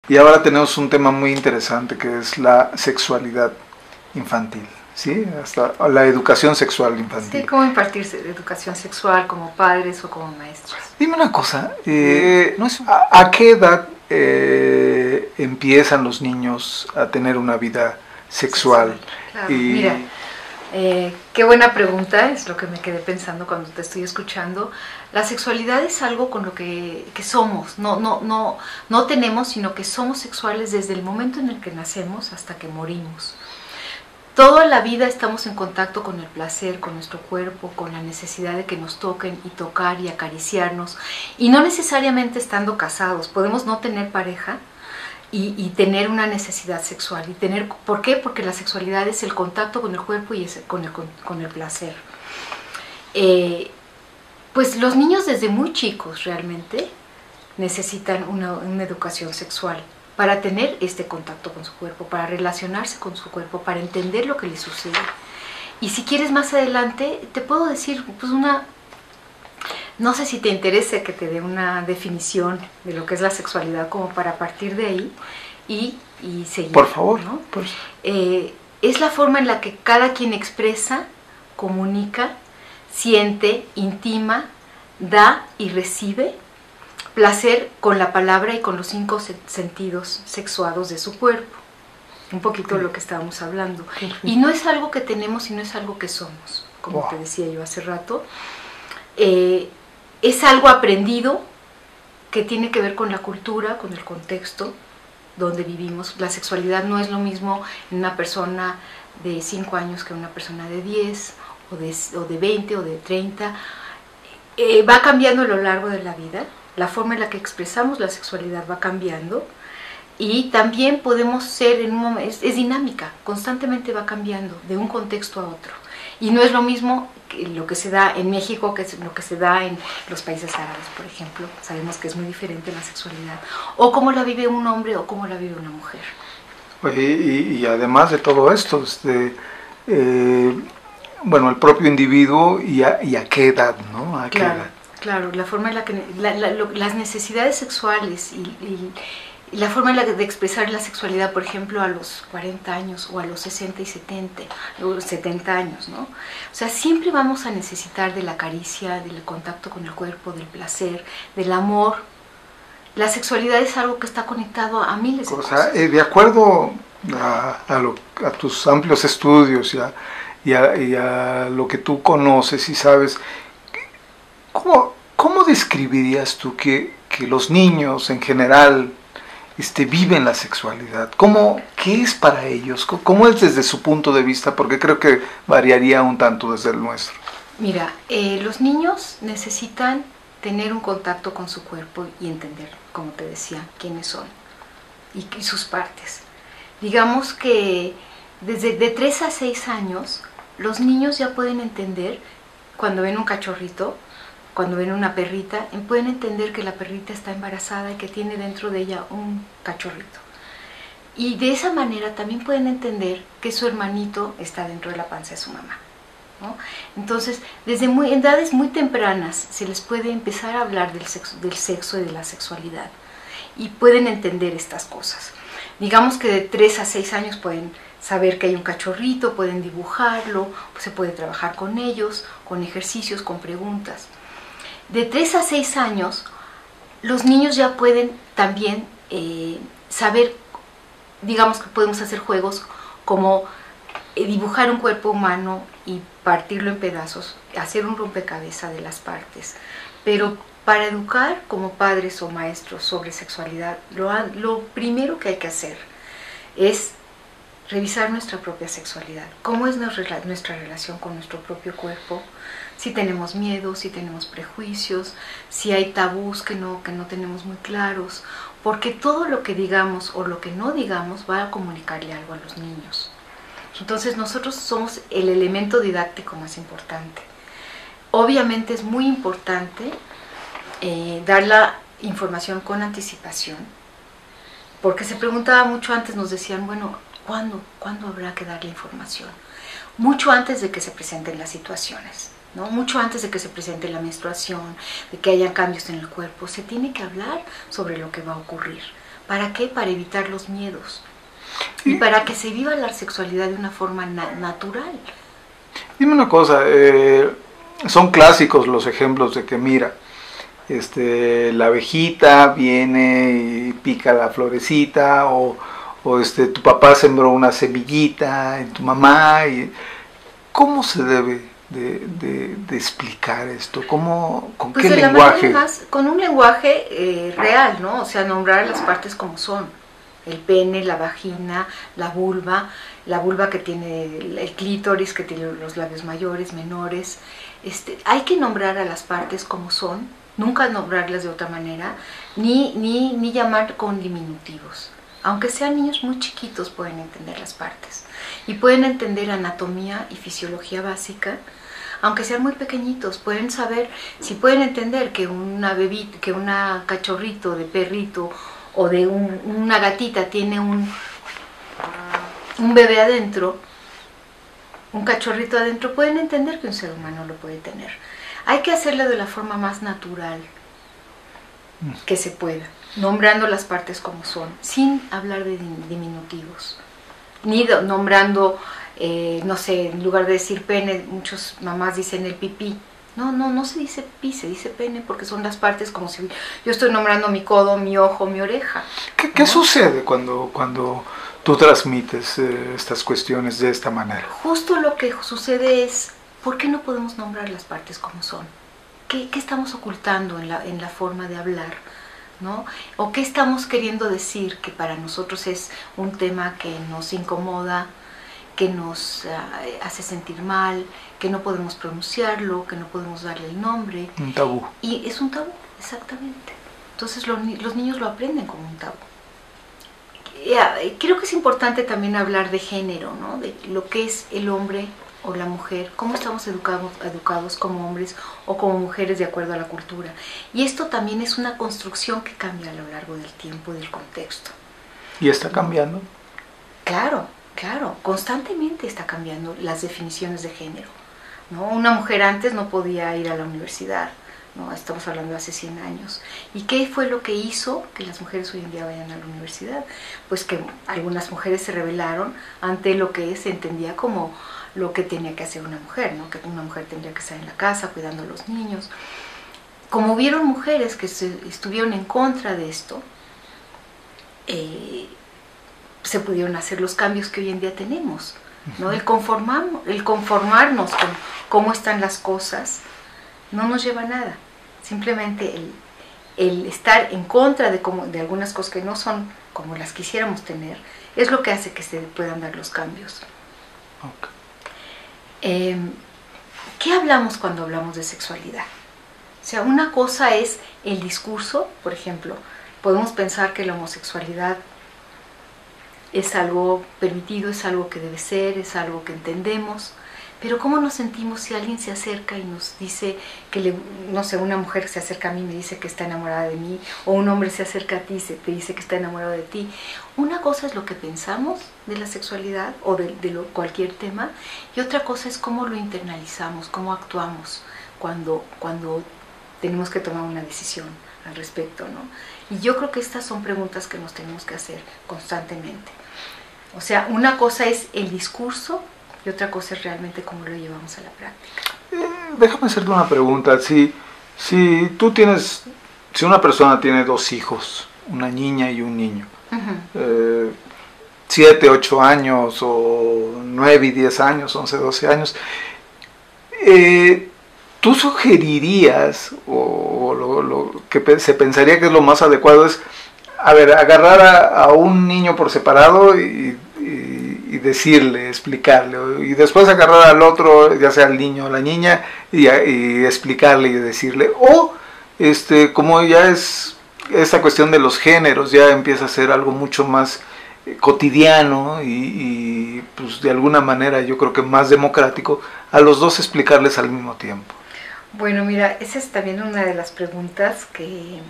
Y ahora tenemos un tema muy interesante que es la sexualidad infantil, ¿sí? Hasta la educación sexual infantil. Sí, cómo impartir educación sexual como padres o como maestros. Dime una cosa, ¿a qué edad empiezan los niños a tener una vida sexual? Claro. Mira, qué buena pregunta, es lo que me quedé pensando cuando te estoy escuchando. La sexualidad es algo con lo que somos, no tenemos, sino que somos sexuales desde el momento en el que nacemos hasta que morimos. Toda la vida estamos en contacto con el placer, con nuestro cuerpo, con la necesidad de que nos toquen y tocar y acariciarnos. Y no necesariamente estando casados, podemos no tener pareja y tener una necesidad sexual. ¿Por qué? Porque la sexualidad es el contacto con el cuerpo y es con el placer. Pues los niños desde muy chicos realmente necesitan una educación sexual, para tener este contacto con su cuerpo, para relacionarse con su cuerpo, para entender lo que le sucede. Y si quieres más adelante, te puedo decir, pues no sé si te interesa que te dé una definición de lo que es la sexualidad, como para partir de ahí y seguir. Por favor, ¿no? Es la forma en la que cada quien expresa, comunica, siente, intima, da y recibe placer con la palabra y con los 5 sentidos sexuados de su cuerpo. Un poquito de lo que estábamos hablando. Y no es algo que tenemos, sino es algo que somos, como te decía yo hace rato. Es algo aprendido que tiene que ver con la cultura, con el contexto donde vivimos. La sexualidad no es lo mismo en una persona de 5 años que en una persona de 10, o de 20, o de 30. Va cambiando a lo largo de la vida. La forma en la que expresamos la sexualidad va cambiando y también podemos ser en un momento, es dinámica, constantemente va cambiando de un contexto a otro. Y no es lo mismo que lo que se da en México que lo que se da en los países árabes, por ejemplo. Sabemos que es muy diferente la sexualidad. O cómo la vive un hombre o cómo la vive una mujer. Y además de todo esto, bueno, el propio individuo y a qué edad, ¿no? ¿A qué edad? Claro, la forma en la que las necesidades sexuales y la forma en la de expresar la sexualidad, por ejemplo, a los 40 años o a los 60 y 70 años, ¿no? O sea, siempre vamos a necesitar de la caricia, del contacto con el cuerpo, del placer, del amor. La sexualidad es algo que está conectado a miles de cosas. De acuerdo a tus amplios estudios y a lo que tú conoces y sabes, ¿cómo describirías tú que los niños en general viven la sexualidad? ¿Qué es para ellos? ¿Cómo es desde su punto de vista? Porque creo que variaría un tanto desde el nuestro. Mira, los niños necesitan tener un contacto con su cuerpo y entender, como te decía, quiénes son y sus partes. Digamos que desde de 3 a 6 años, los niños ya pueden entender, cuando ven un cachorrito, cuando ven una perrita, pueden entender que la perrita está embarazada y que tiene dentro de ella un cachorrito. Y de esa manera también pueden entender que su hermanito está dentro de la panza de su mamá, ¿no? Entonces, desde edades muy tempranas se les puede empezar a hablar del sexo y de la sexualidad. Y pueden entender estas cosas. Digamos que de 3 a 6 años pueden saber que hay un cachorrito, pueden dibujarlo, se puede trabajar con ellos, con ejercicios, con preguntas. De 3 a 6 años, los niños ya pueden también saber, digamos que podemos hacer juegos como dibujar un cuerpo humano y partirlo en pedazos, hacer un rompecabezas de las partes. Pero para educar como padres o maestros sobre sexualidad, lo primero que hay que hacer es revisar nuestra propia sexualidad. ¿Cómo es nuestra relación con nuestro propio cuerpo? Si tenemos miedo, si tenemos prejuicios, si hay tabús que no tenemos muy claros, porque todo lo que digamos o lo que no digamos va a comunicarle algo a los niños. Entonces nosotros somos el elemento didáctico más importante. Obviamente es muy importante dar la información con anticipación, porque se preguntaba mucho antes, nos decían, bueno, ¿cuándo habrá que dar la información? Mucho antes de que se presenten las situaciones, ¿no? Mucho antes de que se presente la menstruación, de que haya cambios en el cuerpo, se tiene que hablar sobre lo que va a ocurrir, ¿Para qué? Para evitar los miedos y para que se viva la sexualidad de una forma natural. Dime una cosa, son clásicos los ejemplos de que mira, la abejita viene y pica la florecita, o tu papá sembró una semillita en tu mamá. ¿Cómo se debe de explicar esto? ¿Con pues qué de lenguaje? Con un lenguaje real, ¿no? O sea, nombrar las partes como son. El pene, la vagina, la vulva que tiene el clítoris, que tiene los labios mayores, menores. Hay que nombrar a las partes como son, nunca nombrarlas de otra manera, ni llamar con diminutivos. Aunque sean niños muy chiquitos pueden entender las partes y pueden entender anatomía y fisiología básica. Aunque sean muy pequeñitos, pueden saber, si pueden entender que una cachorrito de perrito o de una gatita tiene un bebé adentro, un cachorrito adentro, pueden entender que un ser humano lo puede tener. Hay que hacerlo de la forma más natural que se pueda, nombrando las partes como son, sin hablar de diminutivos, ni nombrando, no sé, en lugar de decir pene, muchas mamás dicen el pipí. No se dice pipí, se dice pene, porque son las partes como si yo estoy nombrando mi codo, mi ojo, mi oreja. ¿Qué sucede cuando tú transmites estas cuestiones de esta manera? Justo lo que sucede es, ¿por qué no podemos nombrar las partes como son? ¿Qué estamos ocultando en la forma de hablar? ¿No? ¿O qué estamos queriendo decir que para nosotros es un tema que nos incomoda, que nos hace sentir mal, que no podemos pronunciarlo, que no podemos darle el nombre? Un tabú. Y es un tabú, exactamente. Entonces los niños lo aprenden como un tabú. Creo que es importante también hablar de género, ¿no? De lo que es el hombre o la mujer, cómo estamos educados como hombres o como mujeres de acuerdo a la cultura. Y esto también es una construcción que cambia a lo largo del tiempo y del contexto. ¿Y está cambiando? Claro, constantemente está cambiando las definiciones de género, ¿no? Una mujer antes no podía ir a la universidad, ¿no? Estamos hablando de hace 100 años. ¿Y qué fue lo que hizo que las mujeres hoy en día vayan a la universidad? Pues que algunas mujeres se rebelaron ante lo que se entendía como lo que tenía que hacer una mujer, ¿no? Que una mujer tendría que estar en la casa cuidando a los niños. Como hubieron mujeres que estuvieron en contra de esto, se pudieron hacer los cambios que hoy en día tenemos, ¿no? El conformarnos con cómo están las cosas no nos lleva a nada. Simplemente el estar en contra de algunas cosas que no son como las quisiéramos tener es lo que hace que se puedan dar los cambios. Okay. ¿Qué hablamos cuando hablamos de sexualidad? O sea, una cosa es el discurso, por ejemplo, podemos pensar que la homosexualidad es algo permitido, es algo que debe ser, es algo que entendemos, pero ¿cómo nos sentimos si alguien se acerca y nos dice no sé, una mujer se acerca a mí y me dice que está enamorada de mí, o un hombre se acerca a ti y te dice que está enamorado de ti? Una cosa es lo que pensamos de la sexualidad o de cualquier tema, y otra cosa es cómo lo internalizamos, cómo actuamos cuando tenemos que tomar una decisión al respecto, ¿no? Y yo creo que estas son preguntas que nos tenemos que hacer constantemente. O sea, una cosa es el discurso y otra cosa es realmente cómo lo llevamos a la práctica. Déjame hacerte una pregunta. Si una persona tiene 2 hijos, una niña y un niño, 7, 8 años, o 9 y 10 años, 11, 12 años, ¿tú sugerirías, o lo que se pensaría que es lo más adecuado es, agarrar a un niño por separado y decirle, explicarle, y después agarrar al otro, ya sea el niño o la niña, y explicarle y decirle, o como ya es esta cuestión de los géneros, ya empieza a ser algo mucho más cotidiano y pues de alguna manera yo creo que más democrático, a los dos explicarles al mismo tiempo? Bueno, mira, esa es también una de las preguntas que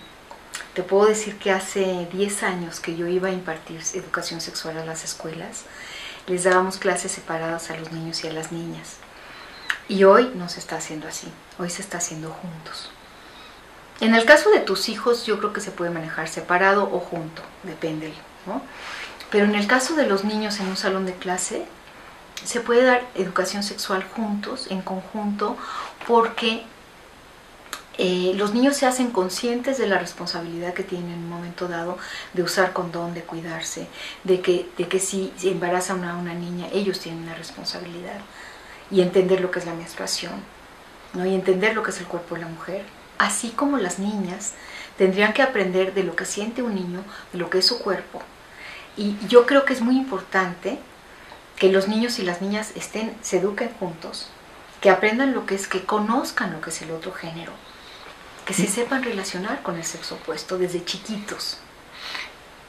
te puedo decir que hace 10 años que yo iba a impartir educación sexual a las escuelas, les dábamos clases separadas a los niños y a las niñas. Y hoy no se está haciendo así, hoy se está haciendo juntos. En el caso de tus hijos, yo creo que se puede manejar separado o junto, depende, ¿no? Pero en el caso de los niños en un salón de clase, se puede dar educación sexual juntos, en conjunto, porque los niños se hacen conscientes de la responsabilidad que tienen en un momento dado de usar condón, de cuidarse, de que si se embarazan a una niña, ellos tienen una responsabilidad, y entender lo que es la menstruación, ¿no? Y entender lo que es el cuerpo de la mujer, así como las niñas tendrían que aprender de lo que siente un niño, de lo que es su cuerpo. Y yo creo que es muy importante que los niños y las niñas se eduquen juntos, que aprendan lo que es, que conozcan lo que es el otro género, que se sepan relacionar con el sexo opuesto desde chiquitos.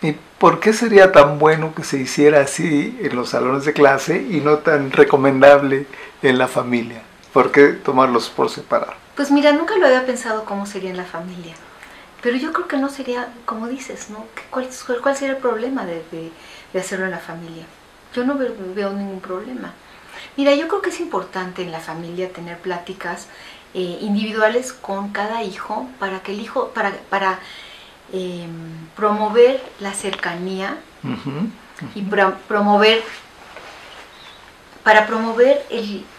¿Y por qué sería tan bueno que se hiciera así en los salones de clase y no tan recomendable en la familia? ¿Por qué tomarlos por separado? Pues mira, nunca lo había pensado cómo sería en la familia, pero yo creo que no sería, como dices, ¿no? ¿Cuál sería el problema de hacerlo en la familia? Yo no veo ningún problema. Mira, yo creo que es importante en la familia tener pláticas individuales con cada hijo para que el hijo, para promover la cercanía y promover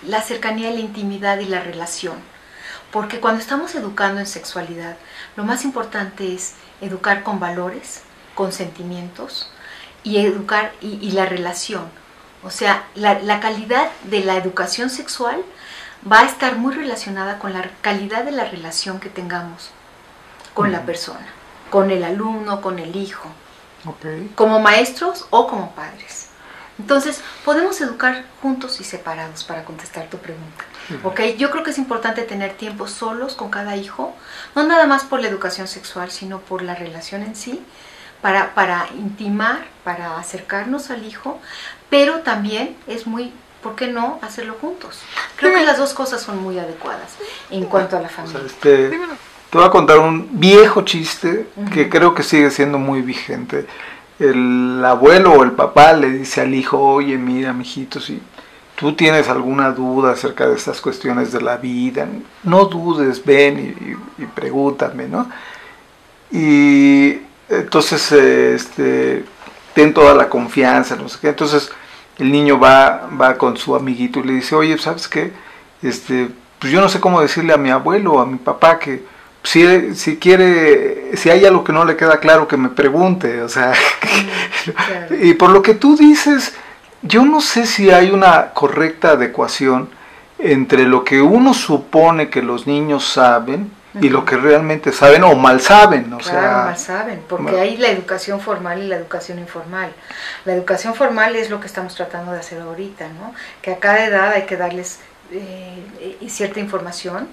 la cercanía, la intimidad y la relación. Porque cuando estamos educando en sexualidad, lo más importante es educar con valores, con sentimientos y educar y la relación. O sea, la calidad de la educación sexual va a estar muy relacionada con la calidad de la relación que tengamos con la persona, con el alumno, con el hijo, como maestros o como padres. Entonces, podemos educar juntos y separados, para contestar tu pregunta. ¿Okay? Yo creo que es importante tener tiempo solos con cada hijo, no nada más por la educación sexual, sino por la relación en sí, para intimar, para acercarnos al hijo, pero también es muy, ¿por qué no hacerlo juntos? Creo que las dos cosas son muy adecuadas en cuanto a la familia. O sea, te voy a contar un viejo chiste que creo que sigue siendo muy vigente. El abuelo o el papá le dice al hijo: oye, mira, mijito, si tú tienes alguna duda acerca de estas cuestiones de la vida, no dudes, ven y pregúntame, ¿no? Y entonces ten toda la confianza, no sé qué. Entonces el niño va con su amiguito y le dice: oye, ¿sabes qué? Pues yo no sé cómo decirle a mi abuelo o a mi papá que si hay algo que no le queda claro, que me pregunte. O sea, claro. Y por lo que tú dices, yo no sé si hay una correcta adecuación entre lo que uno supone que los niños saben y lo que realmente saben o mal saben. Claro, mal saben, porque hay la educación formal y la educación informal. La educación formal es lo que estamos tratando de hacer ahorita, ¿no? Que a cada edad hay que darles cierta información.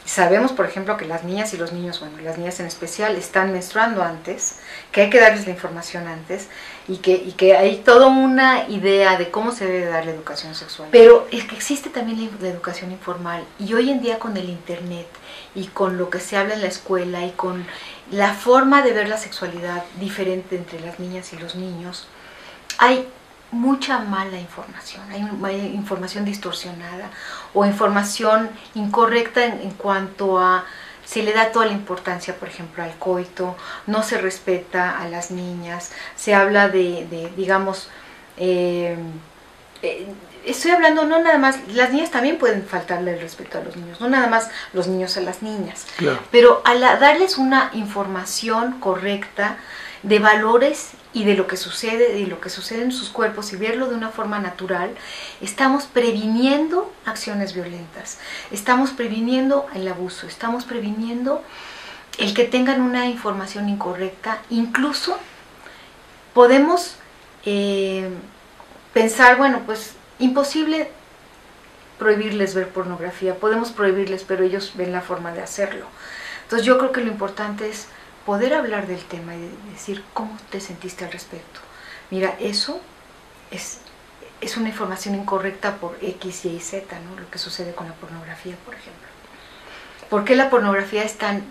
Sabemos, por ejemplo, que las niñas y los niños, bueno, las niñas en especial, están menstruando antes, que hay que darles la información antes y que hay toda una idea de cómo se debe dar la educación sexual. Pero es que existe también la educación informal, y hoy en día con el internet y con lo que se habla en la escuela y con la forma de ver la sexualidad diferente entre las niñas y los niños, hay mucha mala información, hay información distorsionada o información incorrecta en cuanto a, se le da toda la importancia, por ejemplo, al coito, no se respeta a las niñas, se habla digamos, estoy hablando no nada más, las niñas también pueden faltarle el respeto a los niños, no nada más los niños a las niñas, claro. Pero al darles una información correcta de valores y de lo que sucede en sus cuerpos y verlo de una forma natural, estamos previniendo acciones violentas, estamos previniendo el abuso, estamos previniendo el que tengan una información incorrecta. Incluso podemos pensar, bueno, pues imposible prohibirles ver pornografía, podemos prohibirles, pero ellos ven la forma de hacerlo. Entonces yo creo que lo importante es poder hablar del tema y decir cómo te sentiste al respecto. Mira, eso es una información incorrecta por X, Y, Z, ¿no? Lo que sucede con la pornografía, por ejemplo. ¿Por qué la pornografía es tan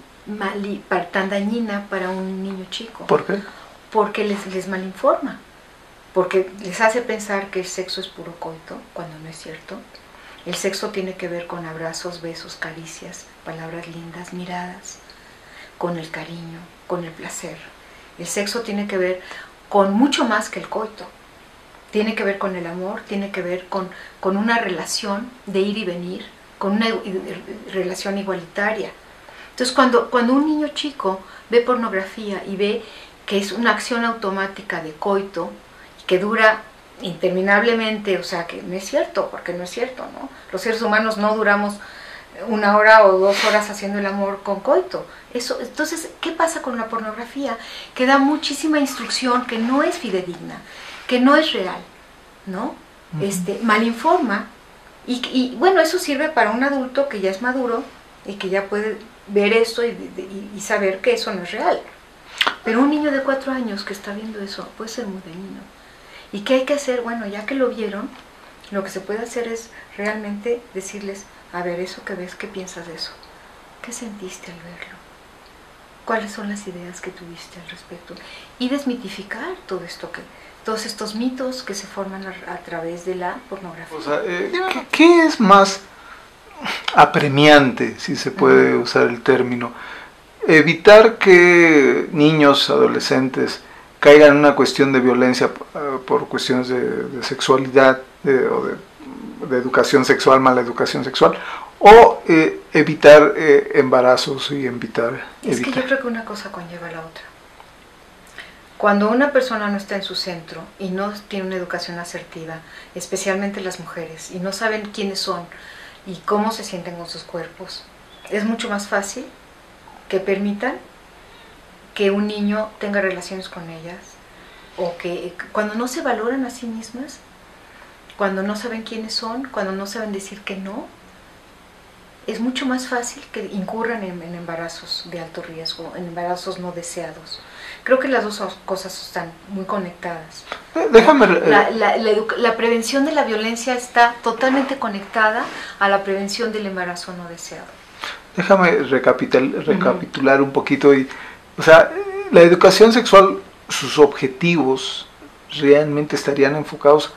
dañina para un niño chico? ¿Por qué? Porque les malinforma, porque les hace pensar que el sexo es puro coito, cuando no es cierto. El sexo tiene que ver con abrazos, besos, caricias, palabras lindas, miradas, con el cariño, con el placer. El sexo tiene que ver con mucho más que el coito. Tiene que ver con el amor, tiene que ver con una relación de ir y venir, con una relación igualitaria. Entonces, cuando un niño chico ve pornografía y ve que es una acción automática de coito, que dura interminablemente, o sea, que no es cierto, porque no es cierto, ¿no? Los seres humanos no duramos 1 hora o 2 horas haciendo el amor con coito. Entonces, ¿qué pasa con la pornografía? Que da muchísima instrucción que no es fidedigna, que no es real, ¿no? Malinforma, y bueno, eso sirve para un adulto que ya es maduro y que ya puede ver esto y saber que eso no es real. Pero un niño de 4 años que está viendo eso puede ser muy dañino. ¿Y qué hay que hacer? Bueno, ya que lo vieron, lo que se puede hacer es realmente decirles, a ver, eso que ves, ¿qué piensas de eso? ¿Qué sentiste al verlo? ¿Cuáles son las ideas que tuviste al respecto? Y desmitificar todos estos mitos que se forman a través de la pornografía. O sea, ¿qué es más apremiante, si se puede usar el término? Evitar que niños, adolescentes, caigan en una cuestión de violencia por cuestiones de sexualidad o de educación sexual, mala educación sexual, o evitar embarazos y evitar... Es que yo creo que una cosa conlleva a la otra. Cuando una persona no está en su centro y no tiene una educación asertiva, especialmente las mujeres, y no saben quiénes son y cómo se sienten con sus cuerpos, es mucho más fácil que permitan que un niño tenga relaciones con ellas, o que cuando no se valoran a sí mismas, cuando no saben quiénes son, cuando no saben decir que no, es mucho más fácil que incurran en embarazos de alto riesgo, en embarazos no deseados. Creo que las dos cosas están muy conectadas. Déjame... La prevención de la violencia está totalmente conectada a la prevención del embarazo no deseado. Déjame recapitular un poquito. O sea, la educación sexual, sus objetivos realmente estarían enfocados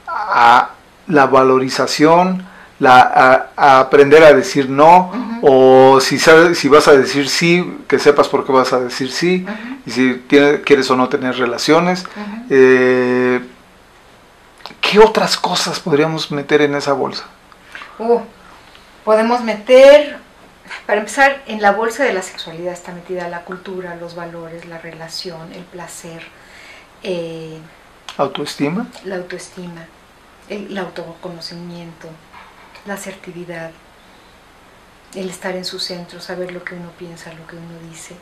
a la valorización, a aprender a decir no, o si vas a decir sí, que sepas por qué vas a decir sí, y si quieres o no tener relaciones. ¿Qué otras cosas podríamos meter en esa bolsa? Podemos meter, para empezar, en la bolsa de la sexualidad está metida la cultura, los valores, la relación, el placer, autoestima, la autoestima, el autoconocimiento, la asertividad, el estar en su centro, saber lo que uno piensa, lo que uno dice,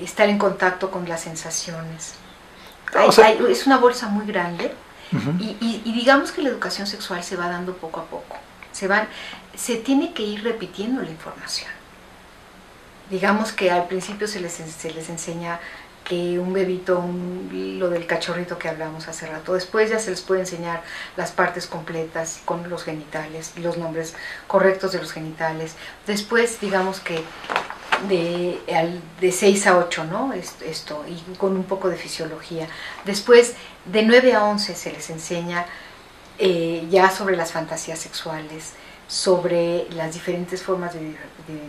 estar en contacto con las sensaciones. Es una bolsa muy grande. Y digamos que la educación sexual se va dando poco a poco. Se tiene que ir repitiendo la información. Digamos que al principio se les enseña que un bebito, lo del cachorrito que hablamos hace rato, después ya se les puede enseñar las partes completas con los genitales, los nombres correctos de los genitales. Después, digamos que de 6 a 8, ¿no? Esto, y con un poco de fisiología. Después, de 9 a 11 se les enseña ya sobre las fantasías sexuales, sobre las diferentes formas de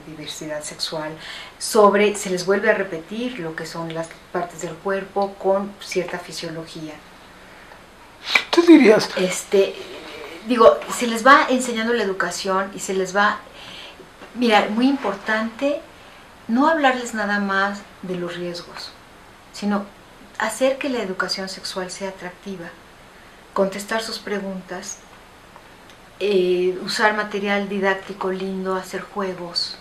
diversidad sexual, se les vuelve a repetir lo que son las partes del cuerpo con cierta fisiología. ¿Tú dirías? Se les va enseñando la educación y se les va... Mira, muy importante, no hablarles nada más de los riesgos, sino hacer que la educación sexual sea atractiva, contestar sus preguntas, usar material didáctico lindo, hacer juegos,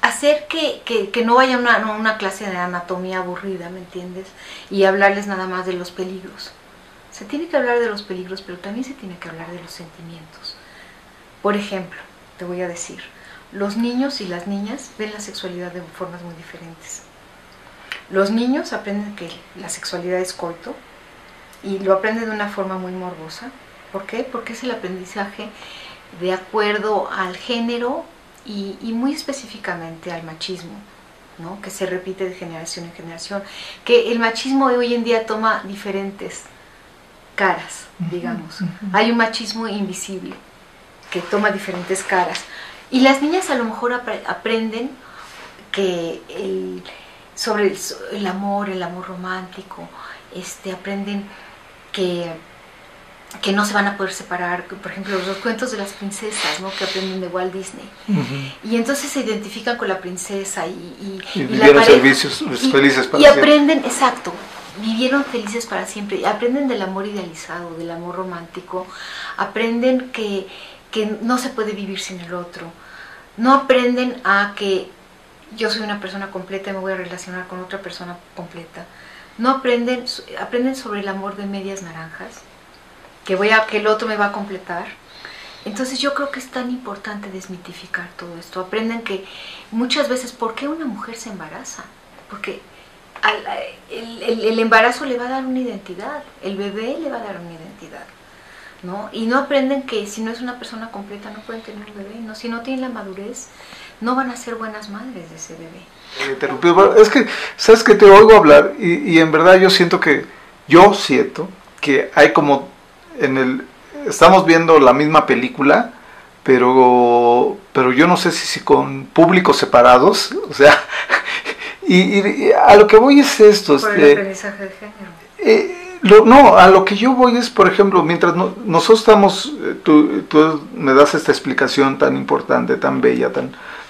hacer que no vaya una clase de anatomía aburrida, ¿me entiendes? Y hablarles nada más de los peligros. Se tiene que hablar de los peligros, pero también se tiene que hablar de los sentimientos. Por ejemplo, te voy a decir, los niños y las niñas ven la sexualidad de formas muy diferentes. Los niños aprenden que la sexualidad es coito y lo aprenden de una forma muy morbosa. ¿Por qué? Porque es el aprendizaje de acuerdo al género y muy específicamente al machismo, ¿no? Que se repite de generación en generación. Que el machismo de hoy en día toma diferentes caras, digamos. Hay un machismo invisible que toma diferentes caras. Y las niñas a lo mejor aprenden que sobre el amor romántico, aprenden que no se van a poder separar, por ejemplo, los cuentos de las princesas, ¿no? Que aprenden de Walt Disney. Y entonces se identifican con la princesa y vivieron servicios felices para siempre. Y aprenden, exacto, vivieron felices para siempre. Aprenden del amor idealizado, del amor romántico. Aprenden que no se puede vivir sin el otro. No aprenden a que yo soy una persona completa y me voy a relacionar con otra persona completa. No aprenden sobre el amor de medias naranjas, que el otro me va a completar. Entonces yo creo que es tan importante desmitificar todo esto. Aprenden que muchas veces, ¿por qué una mujer se embaraza? Porque el embarazo le va a dar una identidad, el bebé le va a dar una identidad, ¿no? Y no aprenden que si no es una persona completa no pueden tener un bebé, ¿no? Si no tienen la madurez, no van a ser buenas madres de ese bebé. Es que, ¿sabes que te oigo hablar? Y en verdad yo siento que hay como estamos viendo la misma película, pero yo no sé si con públicos separados, o sea, y a lo que voy es esto. Por el aprendizaje de género. No, a lo que yo voy es, por ejemplo, mientras nosotros estamos, tú me das esta explicación tan importante, tan bella,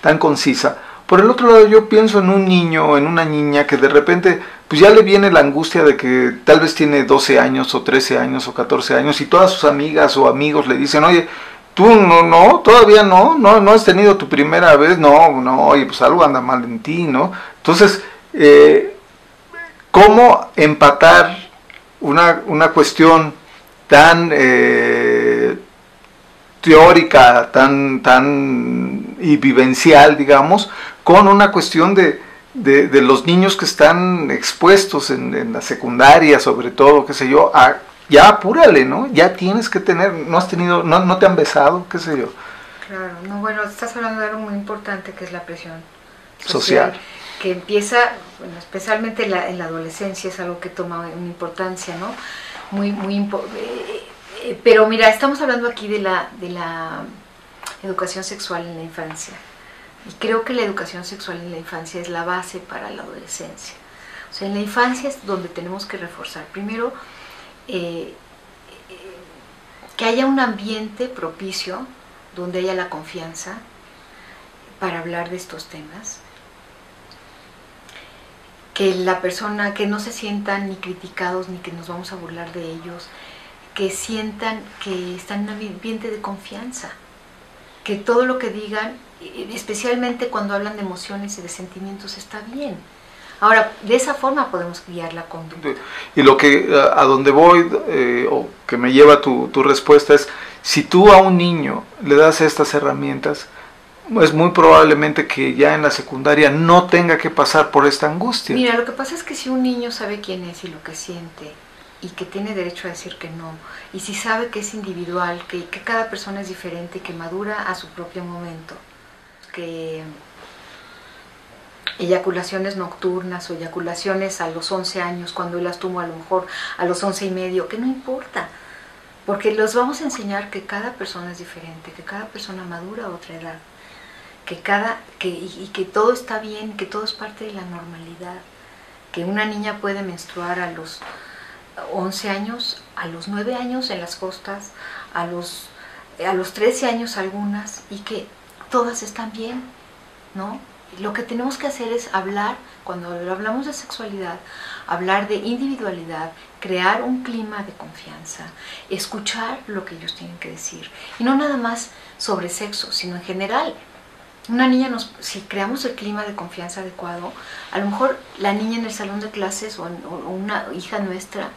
tan concisa. Por el otro lado, yo pienso en un niño, en una niña que de repente, pues ya le viene la angustia de que tal vez tiene 12 años, o 13 años, o 14 años, y todas sus amigas o amigos le dicen, oye, tú todavía no has tenido tu primera vez, oye, pues algo anda mal en ti, ¿no? Entonces, ¿cómo empatar una cuestión tan teórica, tan y vivencial, digamos, con una cuestión de los niños que están expuestos en la secundaria, sobre todo, qué sé yo, ya apúrale, ¿no? Ya tienes que tener, no te han besado, qué sé yo. Claro, bueno, estás hablando de algo muy importante que es la presión social. Que empieza, bueno, especialmente en la adolescencia, es algo que toma una importancia, ¿no? Pero mira, estamos hablando aquí de la educación sexual en la infancia. Y creo que la educación sexual en la infancia es la base para la adolescencia. O sea, en la infancia es donde tenemos que reforzar. Primero, que haya un ambiente propicio, donde haya la confianza para hablar de estos temas. Que que no se sientan ni criticados ni que nos vamos a burlar de ellos, que sientan que están en un ambiente de confianza, que todo lo que digan, especialmente cuando hablan de emociones y de sentimientos, está bien. Ahora, de esa forma podemos guiar la conducta. Y a donde voy, o que me lleva tu respuesta es, si tú a un niño le das estas herramientas, es muy probablemente que ya en la secundaria no tenga que pasar por esta angustia. Mira, lo que pasa es que si un niño sabe quién es y lo que siente, y que tiene derecho a decir que no, y si sabe que es individual, que cada persona es diferente, que madura a su propio momento, que eyaculaciones nocturnas o eyaculaciones a los 11 años, cuando él las tuvo a lo mejor a los 11 y medio, que no importa, porque los vamos a enseñar que cada persona es diferente, que cada persona madura a otra edad, que todo está bien, que todo es parte de la normalidad, que una niña puede menstruar a los 11 años, a los 9 años en las costas, a los 13 años algunas, y que todas están bien, ¿no? Lo que tenemos que hacer es hablar, cuando hablamos de sexualidad, hablar de individualidad, crear un clima de confianza, escuchar lo que ellos tienen que decir, y no nada más sobre sexo, sino en general. Una niña, si creamos el clima de confianza adecuado, a lo mejor la niña en el salón de clases o una hija nuestra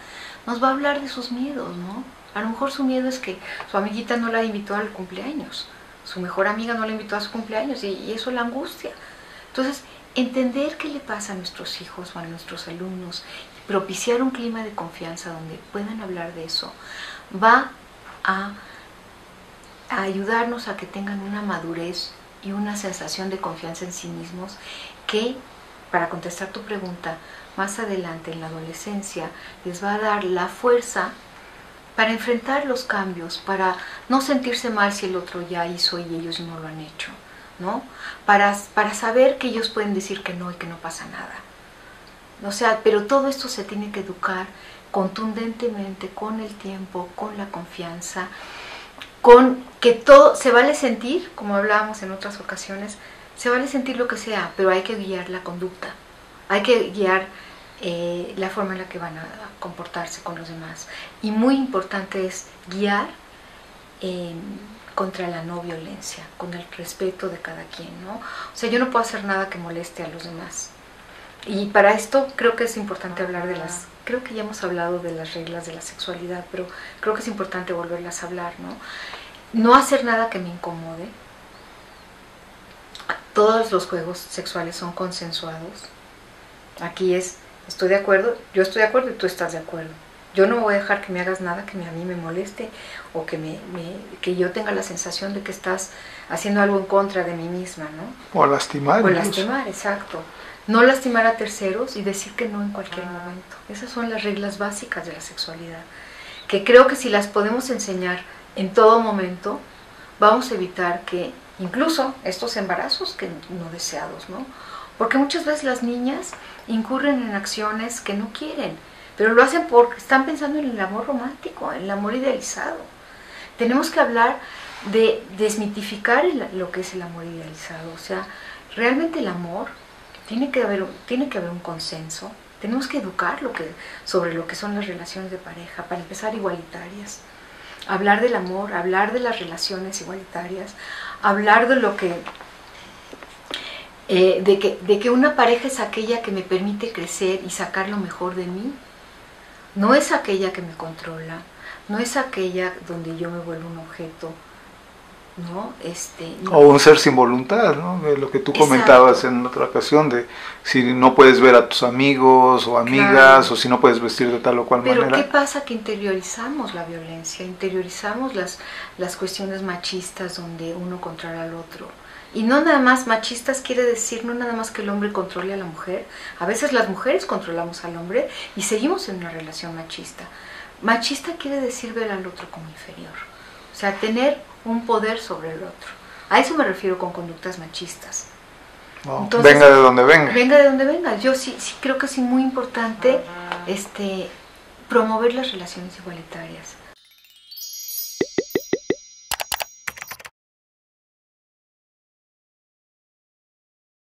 nos va a hablar de sus miedos, ¿no? A lo mejor su miedo es que su amiguita no la invitó al cumpleaños, su mejor amiga no la invitó a su cumpleaños, y eso la angustia. Entonces, entender qué le pasa a nuestros hijos o a nuestros alumnos, propiciar un clima de confianza donde puedan hablar de eso, va a ayudarnos a que tengan una madurez y una sensación de confianza en sí mismos que, para contestar tu pregunta, más adelante en la adolescencia les va a dar la fuerza para enfrentar los cambios, para no sentirse mal si el otro ya hizo y ellos no lo han hecho, ¿no? Para saber que ellos pueden decir que no y que no pasa nada. O sea, pero todo esto se tiene que educar contundentemente, con el tiempo, con la confianza, con que todo, se vale sentir, como hablábamos en otras ocasiones, se vale sentir lo que sea, pero hay que guiar la conducta, hay que guiar la forma en la que van a comportarse con los demás. Y muy importante es guiar contra la no violencia, con el respeto de cada quien, ¿no? O sea, yo no puedo hacer nada que moleste a los demás. Y para esto creo que es importante hablar de creo que ya hemos hablado de las reglas de la sexualidad, pero creo que es importante volverlas a hablar, ¿no? No hacer nada que me incomode. Todos los juegos sexuales son consensuados. Aquí estoy de acuerdo, yo estoy de acuerdo y tú estás de acuerdo. Yo no voy a dejar que me hagas nada que a mí me moleste o que yo tenga la sensación de que estás haciendo algo en contra de mí misma, ¿no? O lastimar. O lastimar, exacto. No lastimar a terceros y decir que no en cualquier momento. Esas son las reglas básicas de la sexualidad, que creo que si las podemos enseñar en todo momento, vamos a evitar que incluso estos embarazos que no deseados, ¿no? Porque muchas veces las niñas incurren en acciones que no quieren, pero lo hacen porque están pensando en el amor romántico, en el amor idealizado. Tenemos que hablar de desmitificar lo que es el amor idealizado. O sea, realmente el amor tiene que haber un consenso. Tenemos que educar sobre lo que son las relaciones de pareja, para empezar igualitarias. Hablar del amor, hablar de las relaciones igualitarias, hablar de lo que de que una pareja es aquella que me permite crecer y sacar lo mejor de mí. No es aquella que me controla, no es aquella donde yo me vuelvo un objeto, ¿no? O un ser sin voluntad, ¿no? De lo que tú comentabas. Exacto. En otra ocasión, de si no puedes ver a tus amigos o amigas, claro. O si no puedes vestir de tal o cual manera. Pero ¿qué pasa? Que interiorizamos la violencia, interiorizamos las cuestiones machistas donde uno controla al otro. Y no nada más machistas quiere decir, no nada más que el hombre controle a la mujer. A veces las mujeres controlamos al hombre y seguimos en una relación machista. Machista quiere decir ver al otro como inferior. O sea, tener un poder sobre el otro. A eso me refiero con conductas machistas. No, entonces, venga de donde venga. Venga de donde venga. Yo sí creo que es muy importante promover las relaciones igualitarias.